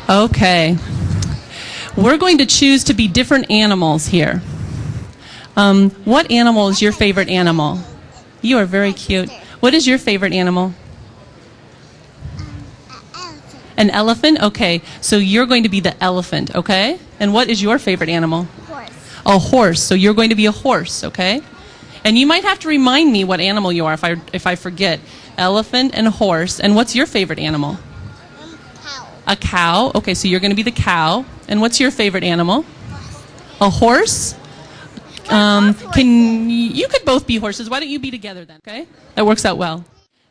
Okay. We're going to choose to be different animals here. What animal is your favorite animal? You are very cute. What is your favorite animal? An elephant? Okay. So you're going to be the elephant, okay? And what is your favorite animal? Horse. A horse. So you're going to be a horse, okay? And you might have to remind me what animal you are if I forget. Elephant and horse. And what's your favorite animal? Cow. A cow. Okay, so you're going to be the cow. And what's your favorite animal? A horse. You could both be horses. Why don't you be together then? Okay, that works out well.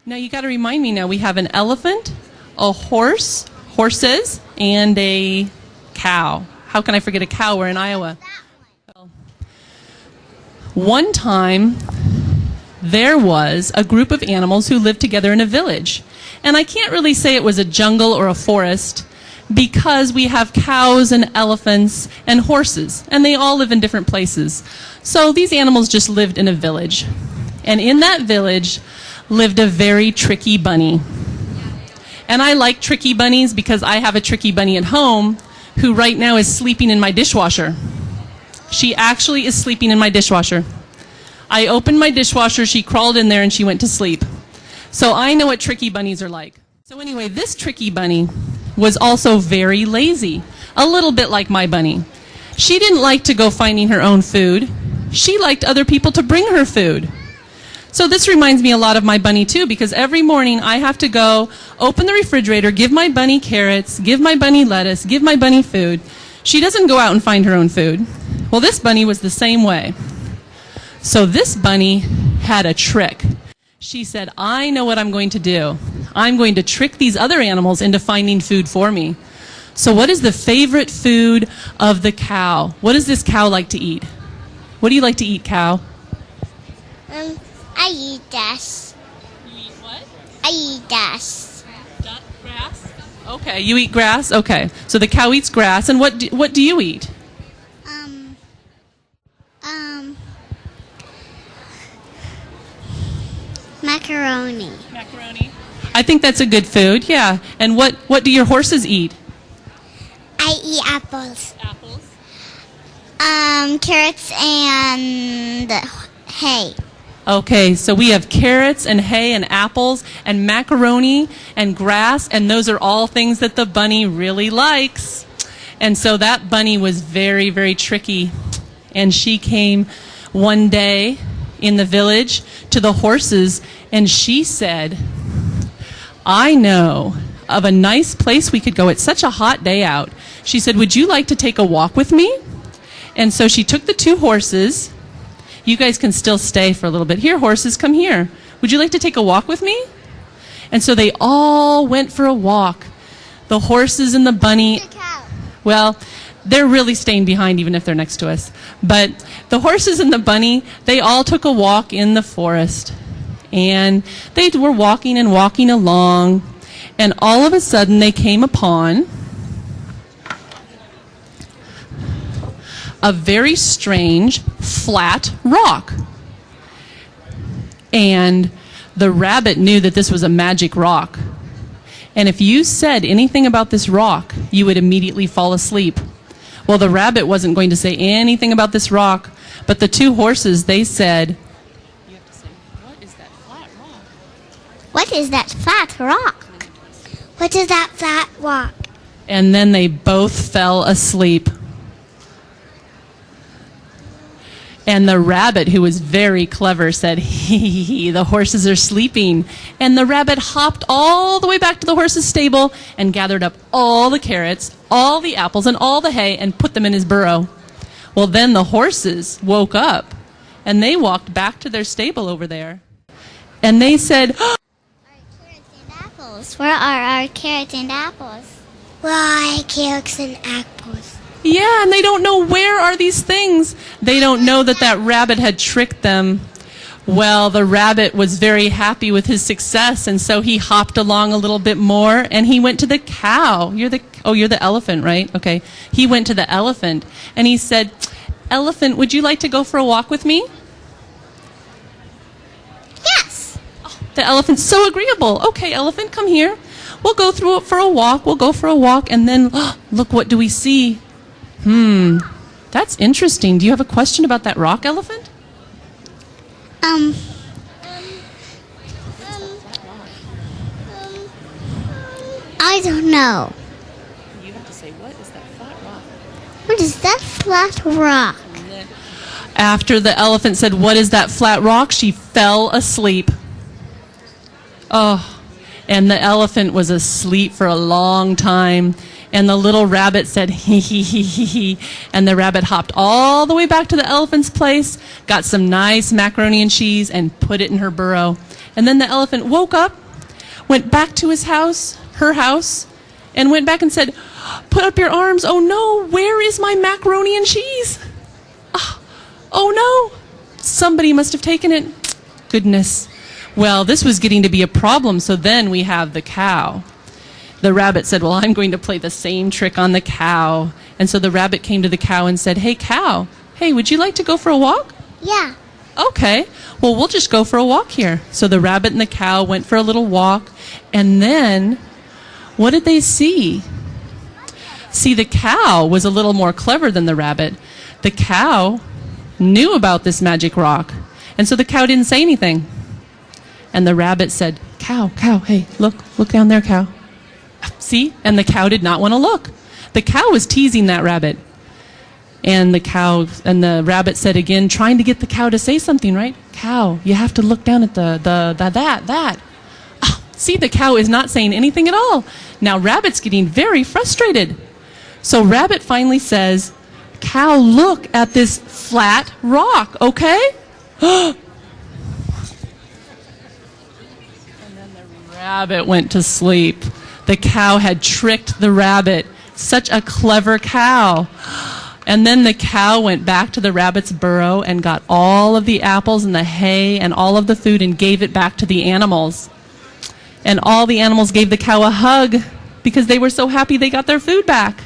Now you got to remind me. Now we have an elephant, a horse, horses, and a cow. How can I forget a cow? We're in Iowa. Well, one time, there was a group of animals who lived together in a village. And I can't really say it was a jungle or a forest because we have cows and elephants and horses, and they all live in different places. So these animals just lived in a village. And in that village lived a very tricky bunny. And I like tricky bunnies because I have a tricky bunny at home who right now is sleeping in my dishwasher. She actually is sleeping in my dishwasher. I opened my dishwasher, she crawled in there, and she went to sleep. So I know what tricky bunnies are like. So anyway, this tricky bunny was also very lazy, a little bit like my bunny. She didn't like to go finding her own food. She liked other people to bring her food. So this reminds me a lot of my bunny too, because every morning I have to go open the refrigerator, give my bunny carrots, give my bunny lettuce, give my bunny food. She doesn't go out and find her own food. Well, this bunny was the same way. So this bunny had a trick. She said, I know what I'm going to do. I'm going to trick these other animals into finding food for me. So what is the favorite food of the cow? What does this cow like to eat? What do you like to eat, cow? I eat grass. You eat what? I eat grass. Grass? Okay, you eat grass? Okay. So the cow eats grass. And what do you eat? Macaroni. Macaroni. I think that's a good food, yeah. And what do your horses eat? I eat apples. Apples. Carrots and hay. Okay, so we have carrots and hay and apples and macaroni and grass, and those are all things that the bunny really likes. And so that bunny was very, very tricky. And she came one day in the village to the horses, and she said, I know of a nice place we could go. It's such a hot day out. She said, would you like to take a walk with me? And so she took the two horses. You guys can still stay for a little bit. Here, horses, come here. Would you like to take a walk with me? And so they all went for a walk. The horses and the bunny. The cow. Well, they're really staying behind even if they're next to us. But the horses and the bunny, they all took a walk in the forest. And they were walking and walking along. And all of a sudden they came upon a very strange flat rock. And the rabbit knew that this was a magic rock. And if you said anything about this rock, you would immediately fall asleep. Well, the rabbit wasn't going to say anything about this rock, but the two horses, they said, you have to say, what is that flat rock? What is that flat rock? What is that flat rock? And then they both fell asleep. And the rabbit, who was very clever, said, hee, the horses are sleeping. And the rabbit hopped all the way back to the horse's stable and gathered up all the carrots, all the apples, and all the hay and put them in his burrow. Well, then the horses woke up and they walked back to their stable over there. And they said, Our carrots and apples. Where are our carrots and apples? Where are carrots and apples? yeah, and they don't know where are these things. They don't know that that rabbit had tricked them. Well, the rabbit was very happy with his success, and so he hopped along a little bit more, and he went to the cow. You're the elephant, right? Okay. He went to the elephant, and he said, Elephant, would you like to go for a walk with me? Yes. The elephant's so agreeable. Okay, elephant, come here. we'll go through it for a walk. We'll go for a walk, and then look, what do we see? That's interesting. Do you have a question about that rock elephant? I don't know. You have to say, what is that flat rock? What is that flat rock? After the elephant said, what is that flat rock? She fell asleep. Oh, and the elephant was asleep for a long time. And the little rabbit said, hee hee hee hee hee. And the rabbit hopped all the way back to the elephant's place, got some nice macaroni and cheese, and put it in her burrow. And then the elephant woke up, went back to his house, her house, and went back and said, put up your arms. Oh no, where is my macaroni and cheese? Oh no, somebody must have taken it. Goodness. Well, this was getting to be a problem, so then we have the cow. The rabbit said, well, I'm going to play the same trick on the cow. And so the rabbit came to the cow and said, hey, cow, hey, would you like to go for a walk? Yeah. Okay, well, we'll just go for a walk here. So the rabbit and the cow went for a little walk, and then what did they see? See, the cow was a little more clever than the rabbit. The cow knew about this magic rock, and so the cow didn't say anything. And the rabbit said, cow, hey, look down there, cow. See? And the cow did not want to look. The cow was teasing that rabbit. And the rabbit said again, trying to get the cow to say something, right? Cow, you have to look down at that. See, the cow is not saying anything at all. Now Rabbit's getting very frustrated. So Rabbit finally says, cow, look at this flat rock, okay? And then the rabbit went to sleep. The cow had tricked the rabbit. Such a clever cow. And then the cow went back to the rabbit's burrow and got all of the apples and the hay and all of the food and gave it back to the animals. And all the animals gave the cow a hug because they were so happy they got their food back.